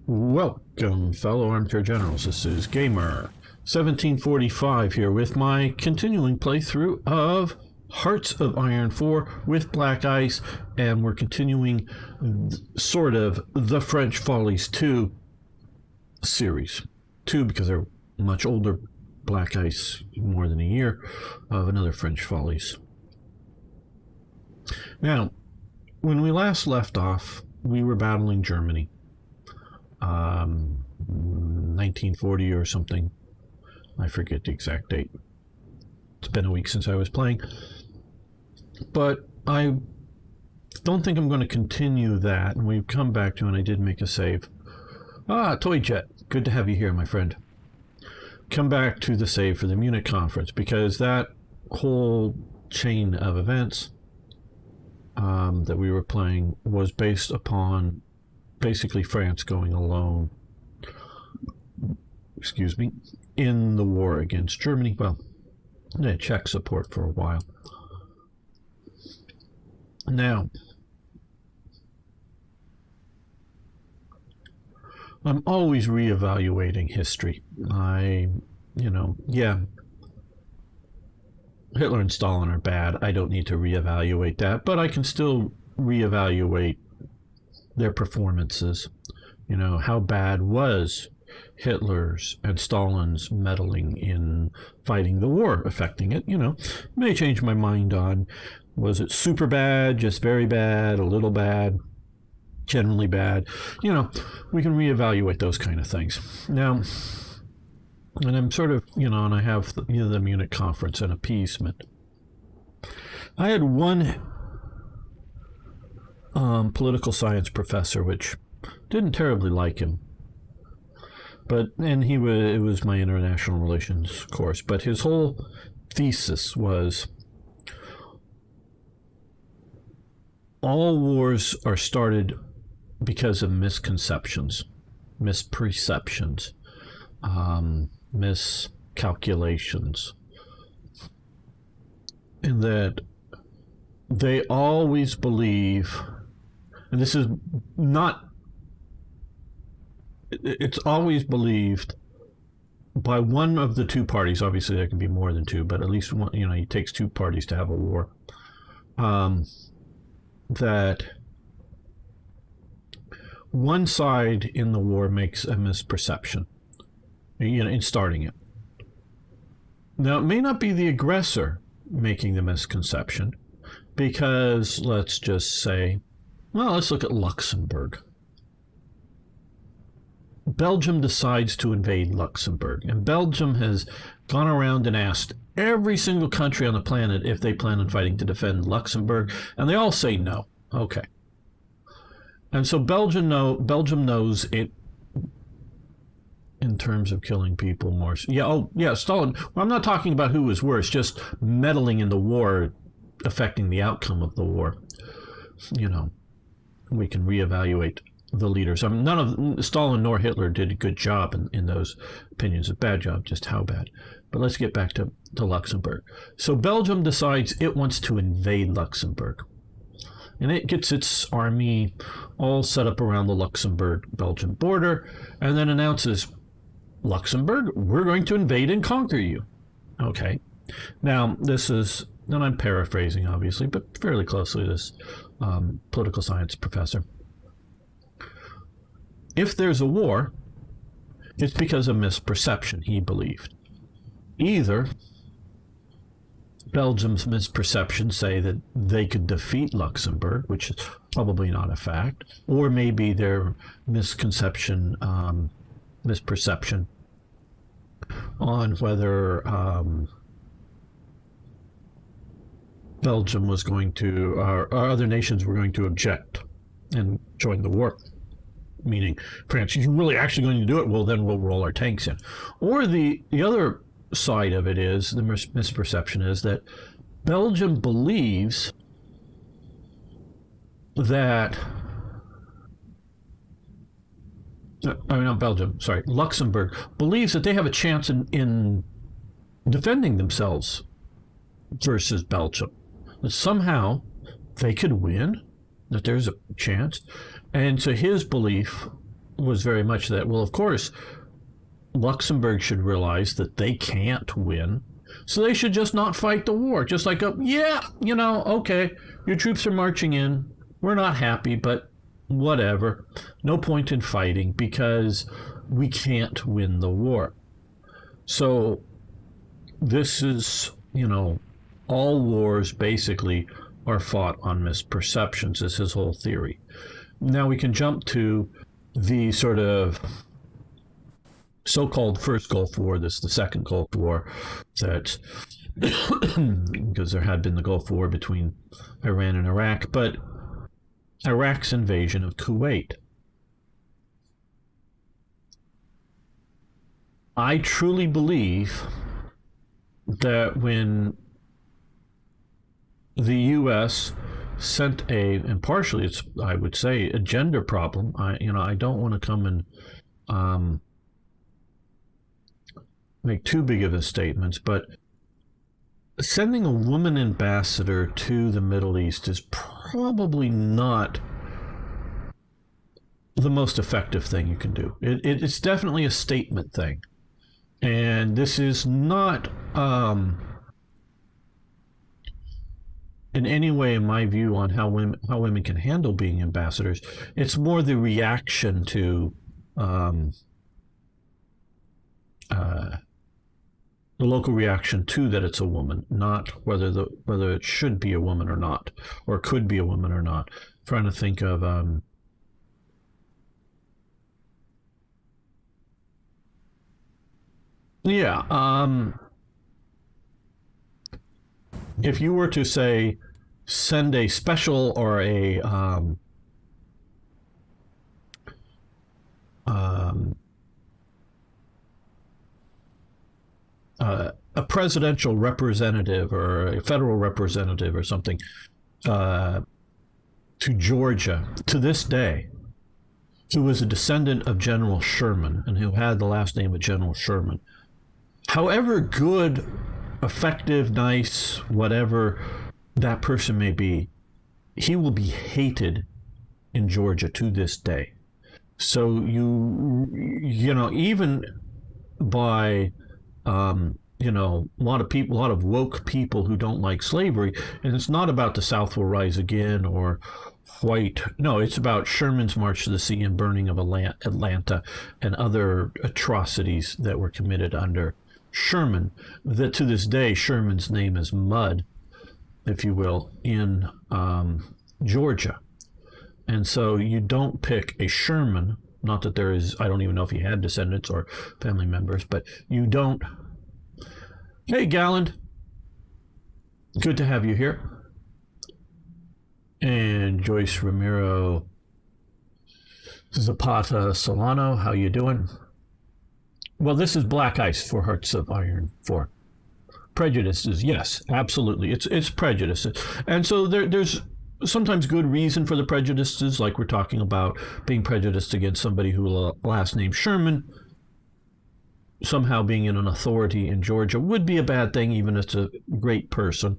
Welcome, fellow armchair generals. This is Gamer 1745 here with my continuing playthrough of Hearts of Iron 4 with Black Ice, and we're continuing sort of the French Follies 2 series. 2 because they're much older. Black Ice, more than a year of another French Follies. Now, when we last left off, we were battling Germany. 1940 or something. I forget the exact date. It's been a week since I was playing. But I don't think I'm going to continue that. And we've come back to, and I did make a save. Toy Jet. Good to have you here, my friend. Come back to the save for the Munich conference, because that whole chain of events that we were playing was based upon basically France going alone, in the war against Germany. Well, they had Czech support for a while. Now, I'm always reevaluating history. Hitler and Stalin are bad. I don't need to reevaluate that, but I can still reevaluate their performances. How bad was Hitler's and Stalin's meddling in fighting the war affecting it? May change my mind on, was it super bad, just very bad, a little bad, generally bad? We can reevaluate those kind of things. Now, and I'm sort of, and I have the Munich conference and appeasement. I had one political science professor, which didn't terribly like him, it was my international relations course, but his whole thesis was all wars are started because of misconceptions, misperceptions, miscalculations, and that they always believe, and this is not, it's always believed by one of the two parties. Obviously there can be more than two, but at least one, it takes two parties to have a war, that one side in the war makes a misperception, in starting it. Now, it may not be the aggressor making the misconception, because let's just say, let's look at Luxembourg. Belgium decides to invade Luxembourg, and Belgium has gone around and asked every single country on the planet if they plan on fighting to defend Luxembourg, and they all say no. Okay. And so Belgium knows it in terms of killing people more. Stalin. Well, I'm not talking about who was worse, just meddling in the war, affecting the outcome of the war. We can reevaluate the leaders. None of Stalin nor Hitler did a good job in those opinions. A bad job, just how bad. But let's get back to Luxembourg. So Belgium decides it wants to invade Luxembourg. And it gets its army all set up around the Luxembourg-Belgian border, and then announces, Luxembourg, we're going to invade and conquer you. Okay. Now, this is, and I'm paraphrasing, obviously, but fairly closely, this political science professor. If there's a war, it's because of misperception, he believed. Either Belgium's misperceptions say that they could defeat Luxembourg, which is probably not a fact, or maybe their misperception on whether Belgium was going to, or other nations were going to object and join the war. Meaning, France, you're really actually going to do it? Well, then we'll roll our tanks in. Or the other side of it is, the misperception is that Belgium believes that, Luxembourg believes that they have a chance in defending themselves versus Belgium. That somehow they could win, that there's a chance. And so his belief was very much that, well, of course, Luxembourg should realize that they can't win, so they should just not fight the war. Just like, okay, your troops are marching in. We're not happy, but whatever. No point in fighting because we can't win the war. So this is, all wars basically are fought on misperceptions, is his whole theory. Now we can jump to the sort of so-called First Gulf War. This is the Second Gulf War, that because there had been the Gulf War between Iran and Iraq, but Iraq's invasion of Kuwait. I truly believe that when the U.S. sent and partially it's, I would say, a gender problem. I don't want to come and make too big of a statements, but sending a woman ambassador to the Middle East is probably not the most effective thing you can do. It's definitely a statement thing. And this is not in any way, in my view, on how women can handle being ambassadors. It's more the reaction to the local reaction to that it's a woman, not whether it should be a woman or not, or could be a woman or not. I'm trying to think of if you were to say send a special or a presidential representative or a federal representative or something to Georgia to this day, who was a descendant of General Sherman and who had the last name of General Sherman, however good, effective, nice, whatever that person may be, he will be hated in Georgia to this day. So even by a lot of woke people who don't like slavery, and it's not about the South will rise again or white. No, it's about Sherman's march to the sea and burning of Atlanta and other atrocities that were committed under Sherman, that to this day Sherman's name is mud, if you will, in Georgia. And so you don't pick a Sherman, not that there is, I don't even know if he had descendants or family members, but you don't. Hey, Galland, good to have you here. And Joyce Ramiro Zapata Solano, how you doing? Well, this is Black Ice for Hearts of Iron 4. Prejudices, yes, absolutely. It's prejudices. And so there's sometimes good reason for the prejudices, like we're talking about being prejudiced against somebody who last name Sherman, somehow being in an authority in Georgia would be a bad thing, even if it's a great person.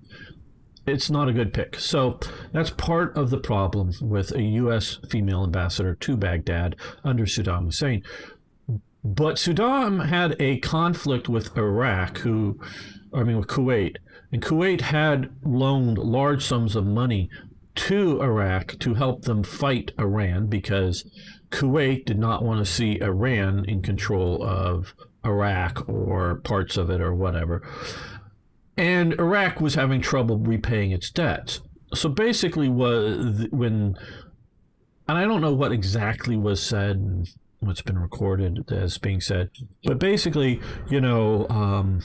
It's not a good pick. So that's part of the problem with a U.S. female ambassador to Baghdad under Saddam Hussein. But Saddam had a conflict with with Kuwait. And Kuwait had loaned large sums of money to Iraq to help them fight Iran, because Kuwait did not want to see Iran in control of Iraq or parts of it or whatever. And Iraq was having trouble repaying its debts. So basically, and I don't know what exactly was said and what's been recorded as being said, but basically, I'm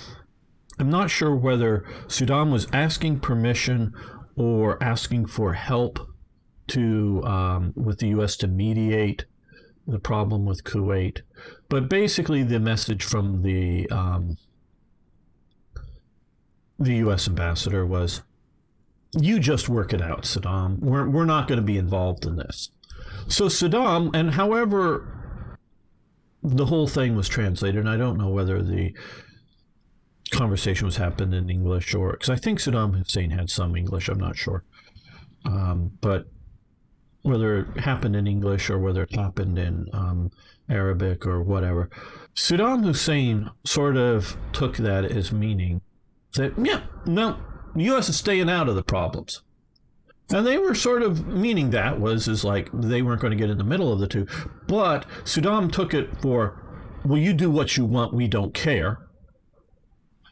not sure whether Saddam was asking permission or asking for help with the U.S. to mediate the problem with Kuwait. But basically, the message from the U.S. ambassador was, you just work it out, Saddam. We're not going to be involved in this. So Saddam, and however the whole thing was translated, and I don't know whether the conversation was happened in English or, because I think Saddam Hussein had some English, I'm not sure. But whether it happened in English or whether it happened in Arabic or whatever. Saddam Hussein sort of took that as meaning that, yeah, no, the U.S. is staying out of the problems. And they were sort of meaning that is like they weren't going to get in the middle of the two. But Saddam took it for, well, you do what you want, we don't care.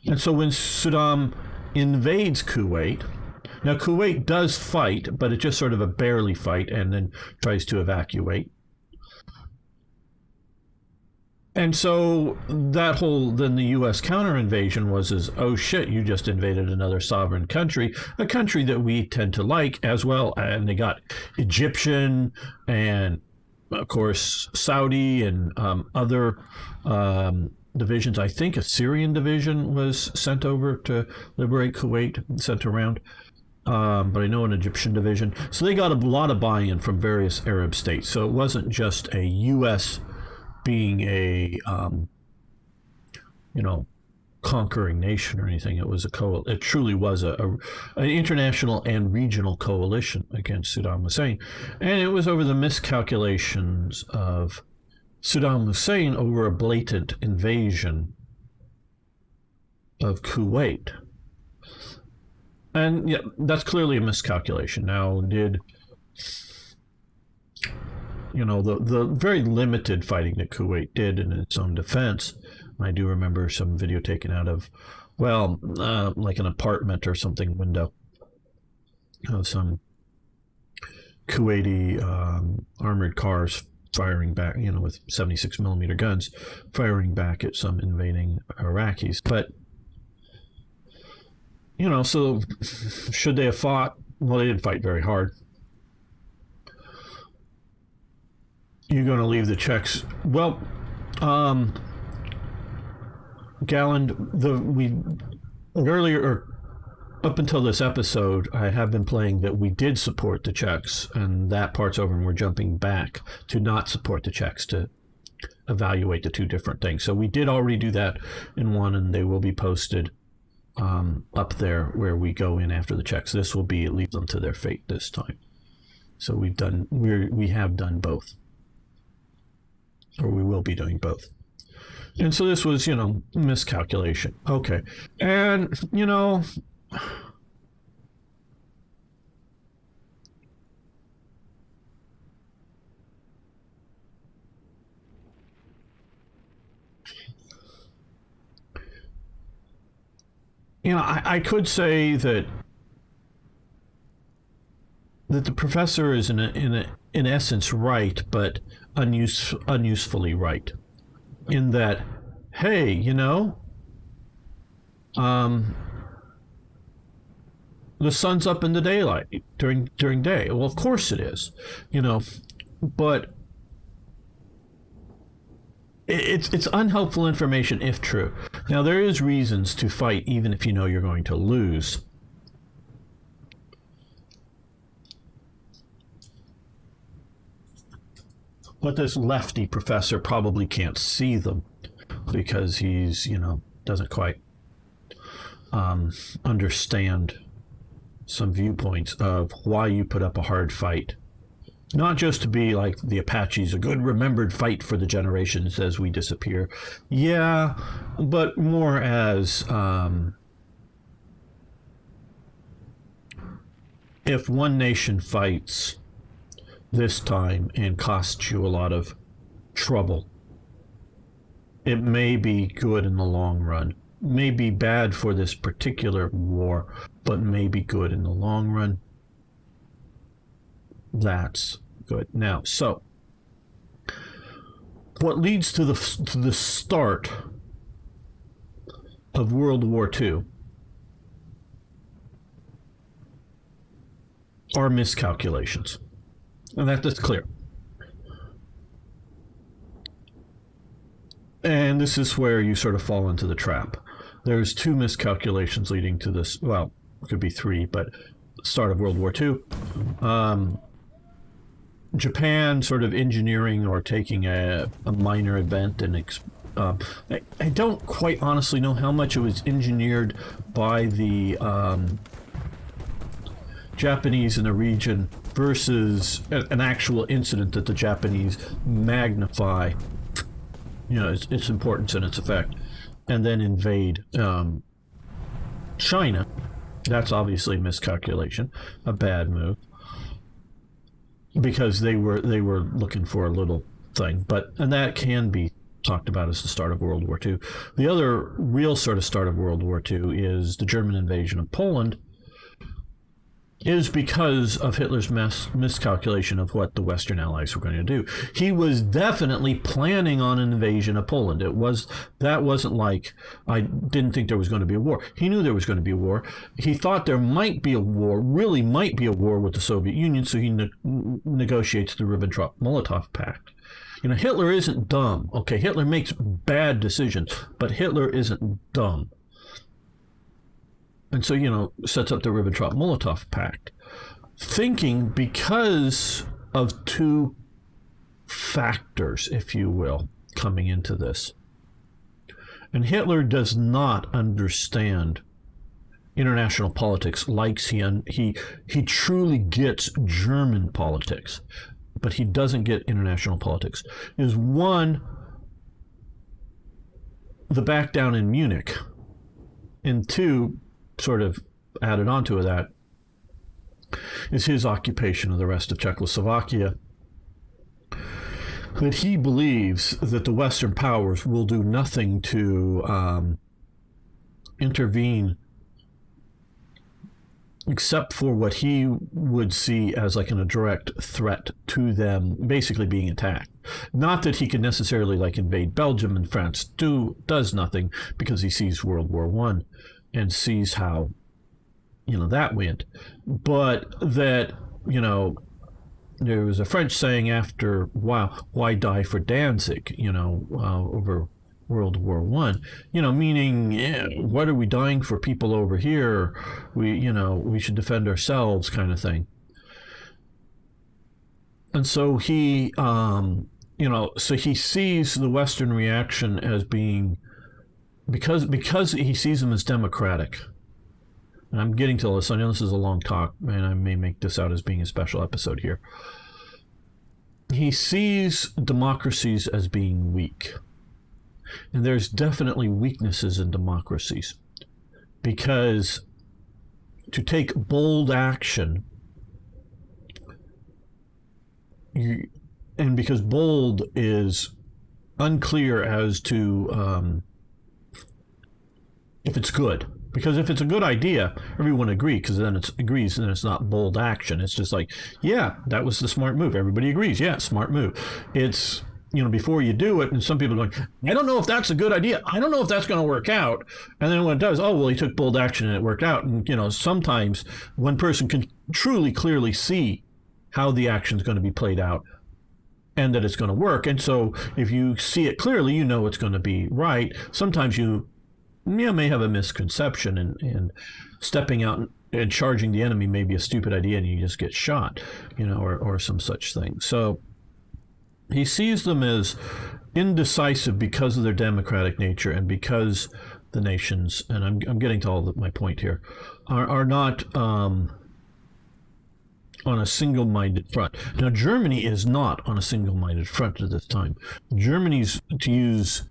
And so when Saddam invades Kuwait, now Kuwait does fight, but it's just sort of a barely fight and then tries to evacuate. And so then the U.S. counter invasion was oh shit, you just invaded another sovereign country, a country that we tend to like as well. And they got Egyptian and, of course, Saudi and other divisions. I think a Syrian division was sent over to liberate Kuwait, sent around. But I know an Egyptian division. So they got a lot of buy-in from various Arab states. So it wasn't just a U.S. being a conquering nation or anything. It was it truly was an international and regional coalition against Saddam Hussein, and it was over the miscalculations of Saddam Hussein over a blatant invasion of Kuwait. And yeah, that's clearly a miscalculation. Now, the very limited fighting that Kuwait did in its own defense, I do remember some video taken out of, like an apartment or something window of some Kuwaiti armored cars firing back, with 76 millimeter guns, firing back at some invading Iraqis. But, so should they have fought? Well, they didn't fight very hard. You're going to leave the Czechs. Well, Galland, up until this episode, I have been playing that we did support the Czechs, and that part's over, and we're jumping back to not support the Czechs to evaluate the two different things. So we did already do that in one, and they will be posted up there where we go in after the Czechs. This will be leave them to their fate this time. So we have done both. Or we will be doing both. And so this was, miscalculation. Okay. And, I could say that the professor is in essence right, but unusefully right, in that, hey, the sun's up in the daylight during day. Well, of course it is, but it's unhelpful information if true. Now, there is reasons to fight even if you're going to lose. But this lefty professor probably can't see them because he's, doesn't quite understand some viewpoints of why you put up a hard fight. Not just to be like the Apaches, a good remembered fight for the generations as we disappear. Yeah, but more as if one nation fights this time and costs you a lot of trouble, it may be good in the long run. May be bad for this particular war, but may be good in the long run. That's good. Now, so what leads to the start of World War II are miscalculations. And that's clear. And this is where you sort of fall into the trap. There's two miscalculations leading to this. Well, it could be three, but start of World War II. Japan sort of engineering or taking a minor event and I don't quite honestly know how much it was engineered by the Japanese in the region versus an actual incident that the Japanese magnify, its importance and its effect, and then invade China. That's obviously a miscalculation, a bad move, because they were looking for a little thing. And that can be talked about as the start of World War II. The other real sort of start of World War II is the German invasion of Poland, is because of Hitler's miscalculation of what the Western Allies were going to do. He was definitely planning on an invasion of Poland. That wasn't like, I didn't think there was going to be a war. He knew there was going to be a war. He thought there might be a war, really might be a war with the Soviet Union, so he negotiates the Ribbentrop-Molotov Pact. Hitler isn't dumb. Okay, Hitler makes bad decisions, but Hitler isn't dumb. And so, sets up the Ribbentrop-Molotov Pact, thinking because of two factors, if you will, coming into this. And Hitler does not understand international politics like he truly gets German politics, but he doesn't get international politics. Is one, the back down in Munich, and two, sort of added onto that, is his occupation of the rest of Czechoslovakia. That he believes that the Western powers will do nothing to intervene except for what he would see as like a direct threat to them basically being attacked. Not that he could necessarily invade Belgium, and France does nothing, because he sees World War I and sees how, that went. But that, there was a French saying after, why die for Danzig, over World War I, meaning, what are we dying for people over here? We should defend ourselves, kind of thing. And so he, so he sees the Western reaction as being, because he sees them as democratic. And I'm getting to this. I know this is a long talk, and I may make this out as being a special episode here. He sees democracies as being weak. And there's definitely weaknesses in democracies, because to take bold action, and because bold is unclear as to if it's good. Because if it's a good idea, everyone agrees, because then agrees, and it's not bold action. It's just like, yeah, that was the smart move. Everybody agrees, yeah, smart move. It's, before you do it, and some people are going, I don't know if that's a good idea. I don't know if that's going to work out. And then when it does, oh, well, he took bold action and it worked out. And, sometimes one person can truly clearly see how the action is going to be played out and that it's going to work. And so if you see it clearly, it's going to be right. Sometimes you may have a misconception, and stepping out and charging the enemy may be a stupid idea, and you just get shot, or some such thing. So he sees them as indecisive because of their democratic nature, and because the nations, and I'm getting to all my point here, are not on a single-minded front. Now, Germany is not on a single-minded front at this time. Germany's, to use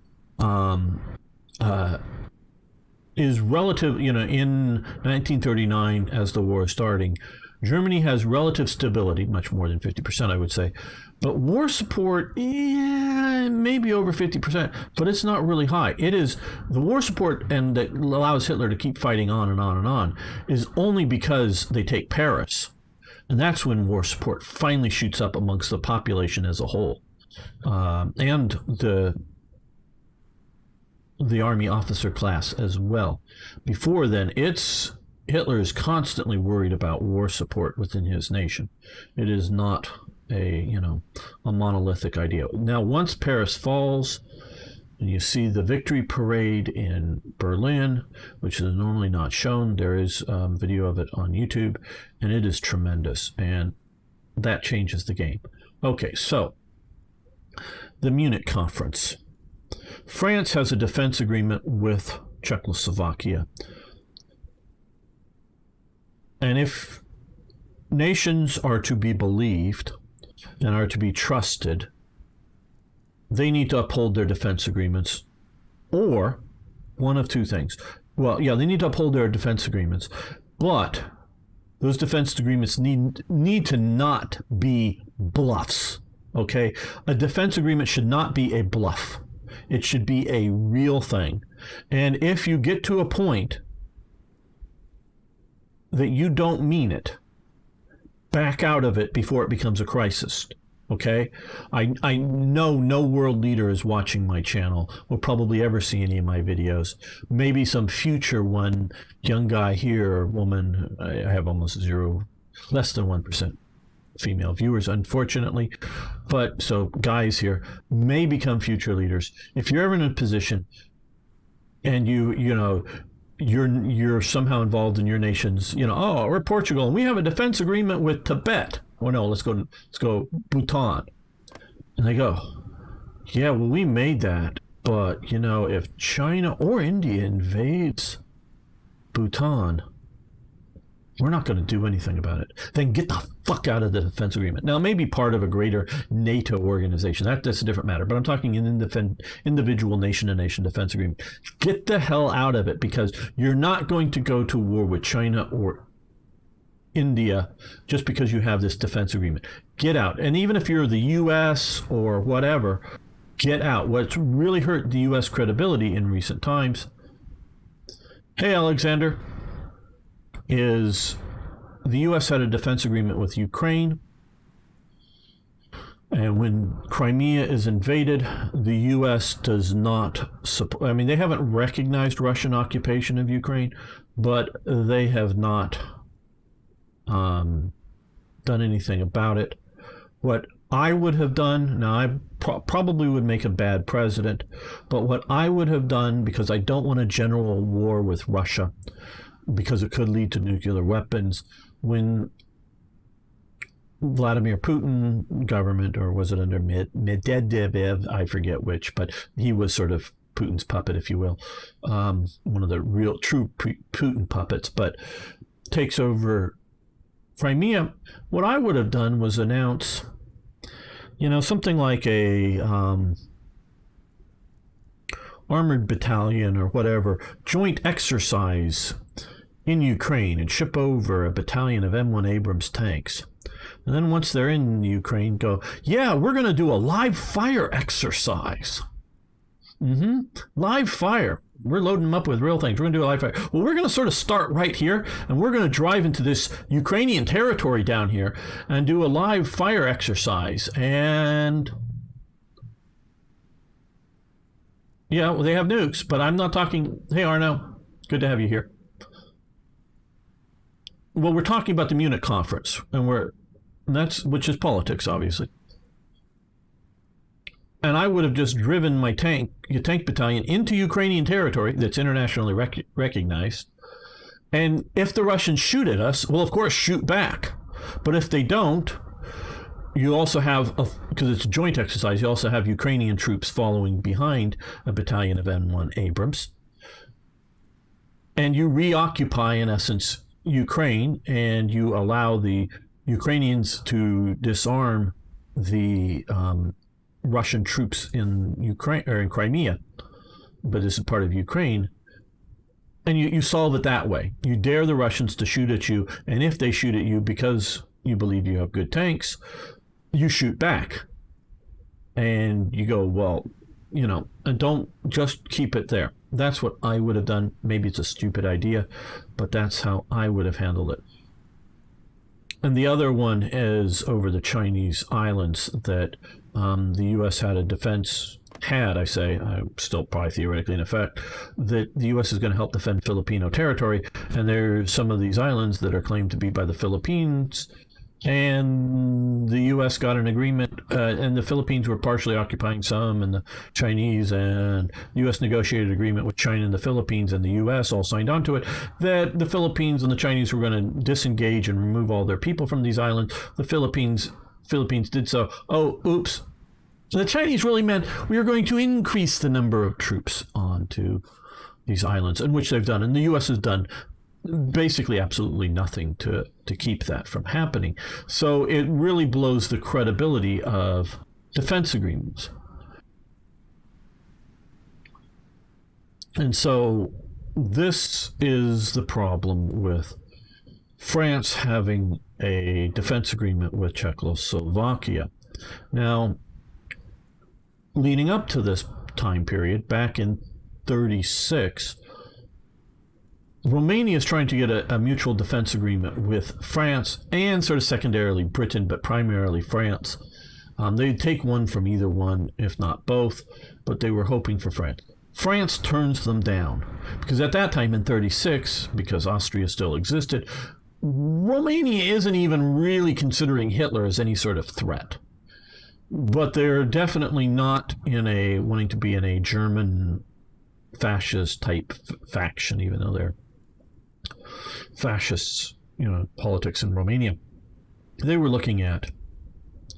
is relative, in 1939, as the war is starting, Germany has relative stability, much more than 50%, I would say. But war support, maybe over 50%, but it's not really high. It is the war support, and that allows Hitler to keep fighting on and on and on, is only because they take Paris. And that's when war support finally shoots up amongst the population as a whole. And the army officer class as well. Before then, Hitler is constantly worried about war support within his nation. It is not a monolithic idea. Now, once Paris falls, and you see the victory parade in Berlin, which is normally not shown, there is video of it on YouTube, and it is tremendous, and that changes the game. Okay, so the Munich Conference. France has a defense agreement with Czechoslovakia. And if nations are to be believed and are to be trusted, they need to uphold their defense agreements, or one of two things. Well, yeah, they need to uphold their defense agreements, but those defense agreements need to not be bluffs, okay? A defense agreement should not be a bluff. It should be a real thing. And if you get to a point that you don't mean it, back out of it before it becomes a crisis. Okay? I know no world leader is watching my channel, will probably ever see any of my videos. Maybe some future one, young guy here or woman. I have almost zero, less than 1% female viewers, unfortunately. But so guys here may become future leaders. If you're ever in a position and you're somehow involved in your nation's, oh, we're Portugal and we have a defense agreement with Tibet. Oh no, let's go Bhutan. And they go, yeah, well, we made that, but if China or India invades Bhutan, we're not going to do anything about it. Then get the fuck out of the defense agreement. Now, it may be part of a greater NATO organization. That's a different matter. But I'm talking an individual nation-to-nation defense agreement. Get the hell out of it, because you're not going to go to war with China or India just because you have this defense agreement. Get out. And even if you're the U.S. or whatever, get out. What's really hurt the U.S. credibility in recent times, hey, Alexander, is the U.S. had a defense agreement with Ukraine, and when Crimea is invaded, the U.S. does not support. I mean, they haven't recognized Russian occupation of Ukraine, but they have not done anything about it. What I would have done, now I probably would make a bad president, but what I would have done, because I don't want a general war with Russia, because it could lead to nuclear weapons, when Vladimir Putin government, or was it under Medvedev, I forget which, but he was sort of Putin's puppet, if you will, one of the real true Putin puppets, but takes over Crimea. What I would have done was announce, something like a armored battalion or whatever, joint exercise in Ukraine, and ship over a battalion of M1 Abrams tanks. And then once they're in Ukraine, go, yeah, we're going to do a live fire exercise. Live fire. We're loading them up with real things. We're going to do a live fire. Well, we're going to sort of start right here, and we're going to drive into this Ukrainian territory down here and do a live fire exercise. And yeah, well, they have nukes, but I'm not talking. Hey, Arno, good to have you here. Well, we're talking about the Munich conference, which is politics, obviously. And I would have just driven my tank battalion into Ukrainian territory that's internationally recognized. And if the Russians shoot at us, well, of course, shoot back. But if they don't, you also have, because it's a joint exercise, you also have Ukrainian troops following behind a battalion of M1 Abrams. And you reoccupy, in essence, Ukraine, and you allow the Ukrainians to disarm the Russian troops in Ukraine, or in Crimea, but this is part of Ukraine, and you solve it that way. You dare the Russians to shoot at you, and if they shoot at you because you believe you have good tanks, you shoot back, and you go, well, and don't just keep it there. That's what I would have done. Maybe it's a stupid idea, but that's how I would have handled it. And the other one is over the Chinese islands that the U.S. had a defense, still probably theoretically in effect, that the U.S. is going to help defend Filipino territory. And there's some of these islands that are claimed to be by the Philippines. And the U.S. got an agreement, and the Philippines were partially occupying some, and the Chinese, and the U.S. negotiated an agreement with China and the Philippines, and the U.S. all signed on to it, that the Philippines and the Chinese were going to disengage and remove all their people from these islands. The Philippines did so. Oh, oops. The Chinese really meant we are going to increase the number of troops onto these islands, and which they've done, and the U.S. has done basically absolutely nothing to keep that from happening. So it really blows the credibility of defense agreements. And so this is the problem with France having a defense agreement with Czechoslovakia. Now, leading up to this time period, back in 36, Romania is trying to get a mutual defense agreement with France and sort of secondarily Britain, but primarily France. They'd take one from either one, if not both, but they were hoping for France. France turns them down because at that time in 36, because Austria still existed, Romania isn't even really considering Hitler as any sort of threat. But they're definitely not wanting to be in a German fascist type faction, even though they're fascists, politics in Romania. They were looking at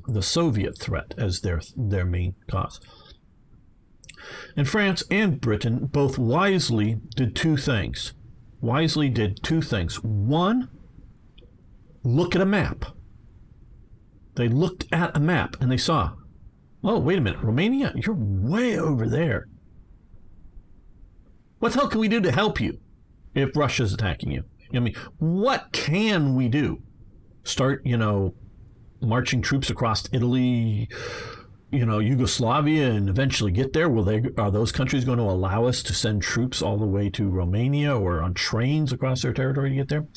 the Soviet threat as their main cause. And France and Britain both wisely did two things. One, look at a map. They looked at a map and they saw, oh, wait a minute, Romania, you're way over there. What the hell can we do to help you if Russia's attacking you? I mean, what can we do? Start, marching troops across Italy, Yugoslavia, and eventually get there? Are those countries going to allow us to send troops all the way to Romania or on trains across their territory to get there?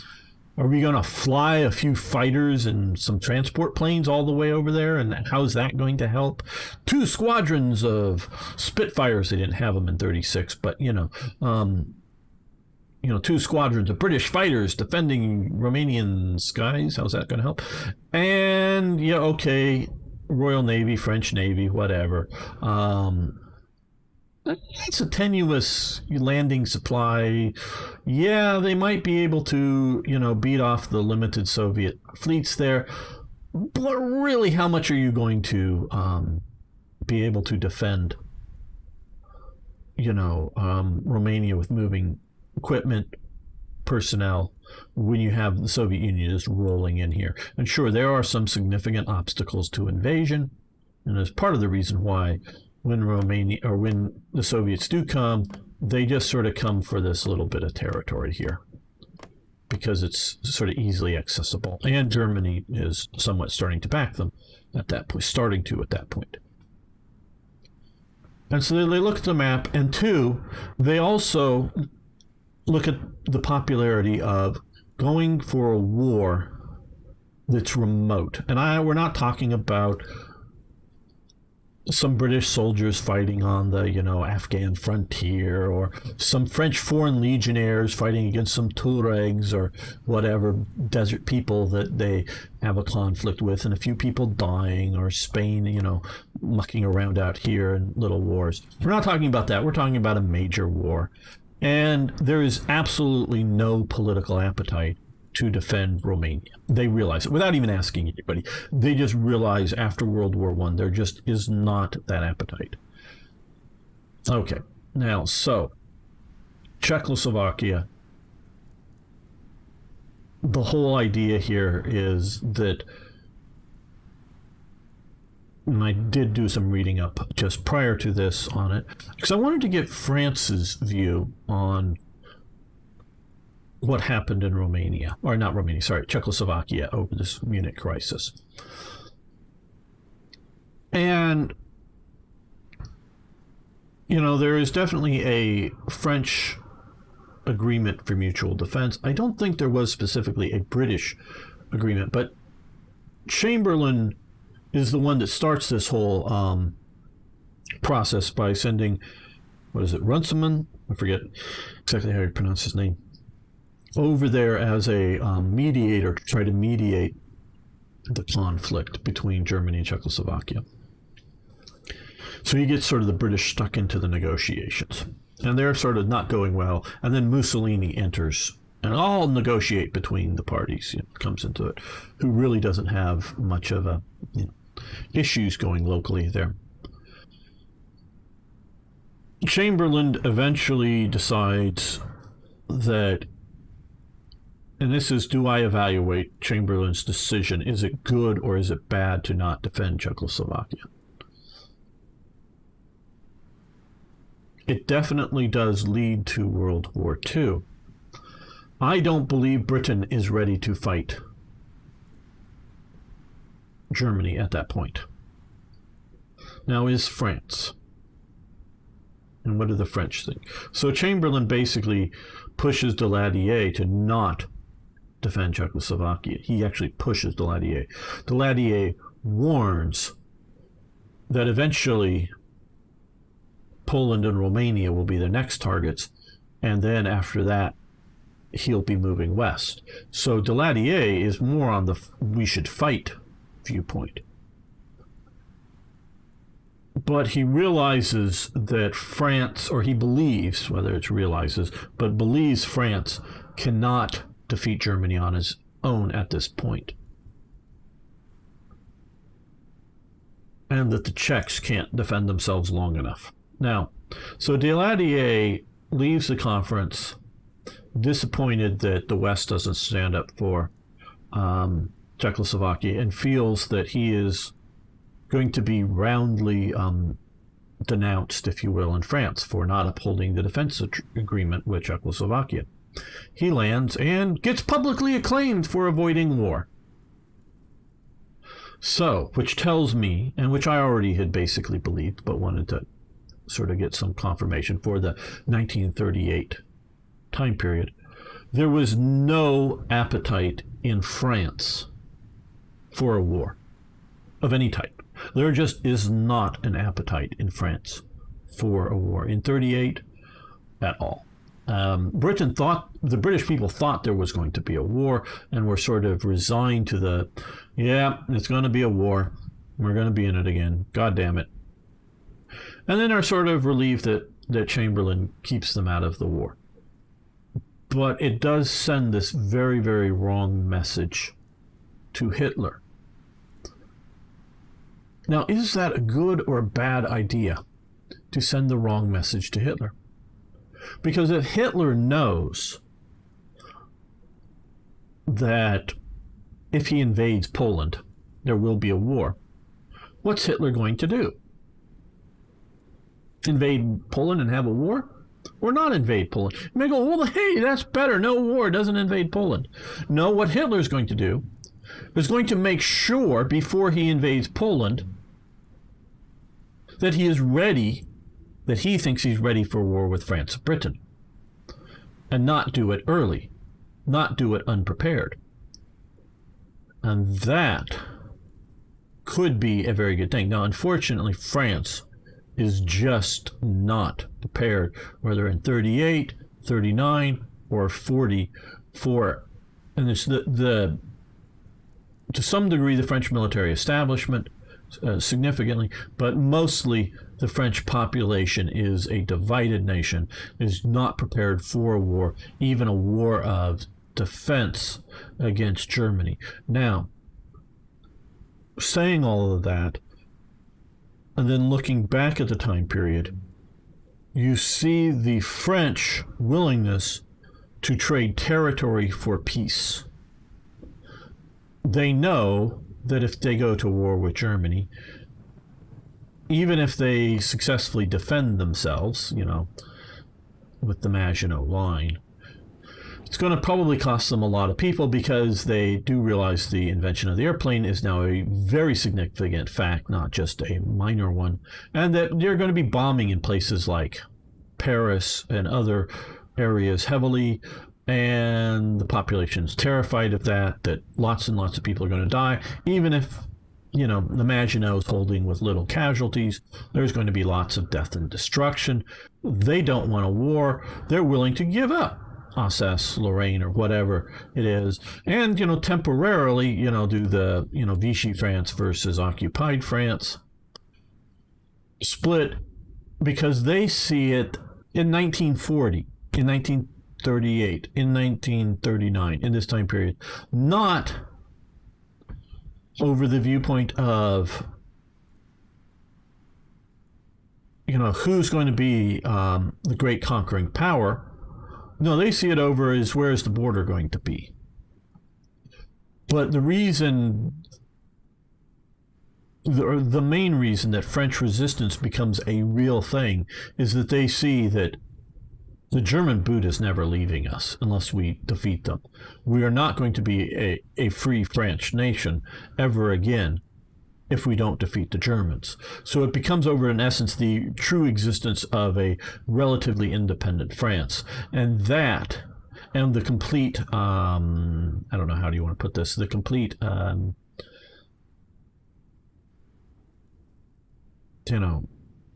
Are we going to fly a few fighters and some transport planes all the way over there? And how's that going to help? 2 squadrons of Spitfires. They didn't have them in 36, but 2 squadrons of British fighters defending Romanian skies. How's that going to help? And Royal Navy, French Navy, whatever. It's a tenuous landing supply. Yeah, they might be able to, beat off the limited Soviet fleets there. But really, how much are you going to be able to defend, Romania with moving equipment, personnel, when you have the Soviet Union just rolling in here? And sure, there are some significant obstacles to invasion. And as part of the reason why when the Soviets do come, they just sort of come for this little bit of territory here because it's sort of easily accessible. And Germany is somewhat starting to back them at that point. And so they look at the map, and 2, they also look at the popularity of going for a war that's remote. And we're not talking about some British soldiers fighting on the, Afghan frontier, or some French foreign legionnaires fighting against some Tuaregs or whatever desert people that they have a conflict with, and a few people dying, or Spain, mucking around out here in little wars. We're not talking about that. We're talking about a major war. And there is absolutely no political appetite to defend Romania. They realize it without even asking anybody. They just realize after World War I, there just is not that appetite. Okay, now, so Czechoslovakia, the whole idea here is that, and I did do some reading up just prior to this on it, because I wanted to get France's view on what happened in Czechoslovakia over this Munich crisis. And, there is definitely a French agreement for mutual defense. I don't think there was specifically a British agreement, but Chamberlain is the one that starts this whole process by sending, Runciman? I forget exactly how you pronounce his name, over there as a mediator to try to mediate the conflict between Germany and Czechoslovakia. So you get sort of the British stuck into the negotiations. And they're sort of not going well. And then Mussolini enters and all negotiate between the parties, comes into it, who really doesn't have much of a issues going locally there. Chamberlain eventually decides that and this is, do I evaluate Chamberlain's decision? Is it good or is it bad to not defend Czechoslovakia? It definitely does lead to World War II. I don't believe Britain is ready to fight Germany at that point. Now, is France? And what do the French think? So Chamberlain basically pushes Daladier to not defend Czechoslovakia. He actually pushes Daladier. Daladier warns that eventually Poland and Romania will be the next targets, and then after that, he'll be moving west. So Daladier is more on the we should fight viewpoint. But he realizes that France, or he believes, whether it's realizes, but believes France cannot defeat Germany on his own at this point. And that the Czechs can't defend themselves long enough. Now, so Daladier leaves the conference disappointed that the West doesn't stand up for Czechoslovakia, and feels that he is going to be roundly denounced, if you will, in France for not upholding the defense agreement with Czechoslovakia. He lands and gets publicly acclaimed for avoiding war. So, which tells me, and which I already had basically believed, but wanted to sort of get some confirmation for the 1938 time period, there was no appetite in France for a war of any type. There just is not an appetite in France for a war in 38 at all. Britain thought, the British people thought there was going to be a war, and were sort of resigned to the, yeah, it's going to be a war. We're going to be in it again. God damn it. And then are sort of relieved that Chamberlain keeps them out of the war. But it does send this very, very wrong message to Hitler. Now, is that a good or a bad idea to send the wrong message to Hitler? Because if Hitler knows that if he invades Poland, there will be a war, what's Hitler going to do? Invade Poland and have a war? Or not invade Poland? You may go, well, hey, that's better. No war, doesn't invade Poland. No, what Hitler's going to do is going to make sure before he invades Poland that he is ready, that he thinks he's ready for war with France and Britain. And not do it early. Not do it unprepared. And that could be a very good thing. Now, unfortunately, France is just not prepared, whether in 38, 39, or 40, for, and it's to some degree, the French military establishment, significantly, but mostly the French population is a divided nation, is not prepared for a war, even a war of defense against Germany. Now, saying all of that, and then looking back at the time period, you see the French willingness to trade territory for peace. They know that if they go to war with Germany, even if they successfully defend themselves, with the Maginot Line, it's going to probably cost them a lot of people, because they do realize the invention of the airplane is now a very significant fact, not just a minor one, and that they're going to be bombing in places like Paris and other areas heavily, and the population's terrified of that lots and lots of people are going to die. Even if, the Maginot's holding with little casualties, there's going to be lots of death and destruction. They don't want a war. They're willing to give up Alsace, Lorraine, or whatever it is, and temporarily do the Vichy France versus occupied France split, because they see it in 1940, in 1938, in 1939, in this time period, not over the viewpoint of who's going to be the great conquering power. No, they see it over as, where is the border going to be? But the main reason that French resistance becomes a real thing is that they see that the German boot is never leaving us unless we defeat them. We are not going to be a free French nation ever again if we don't defeat the Germans. So it becomes over, in essence, the true existence of a relatively independent France. And that, and the complete, I don't know, how do you want to put this? The complete,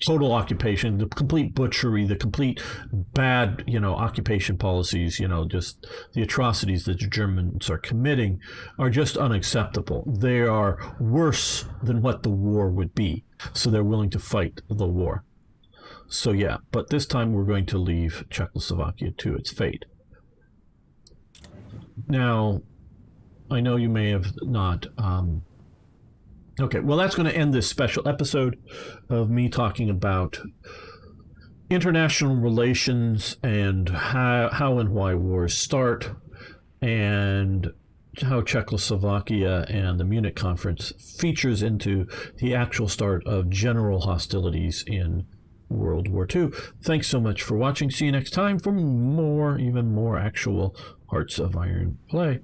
total occupation, the complete butchery, the complete bad, occupation policies, just the atrocities that the Germans are committing are just unacceptable. They are worse than what the war would be. So they're willing to fight the war. So yeah, but this time we're going to leave Czechoslovakia to its fate. Now, I know you may have not... Okay, well, that's going to end this special episode of me talking about international relations and how and why wars start, and how Czechoslovakia and the Munich Conference features into the actual start of general hostilities in World War II. Thanks so much for watching. See you next time for even more actual Hearts of Iron play.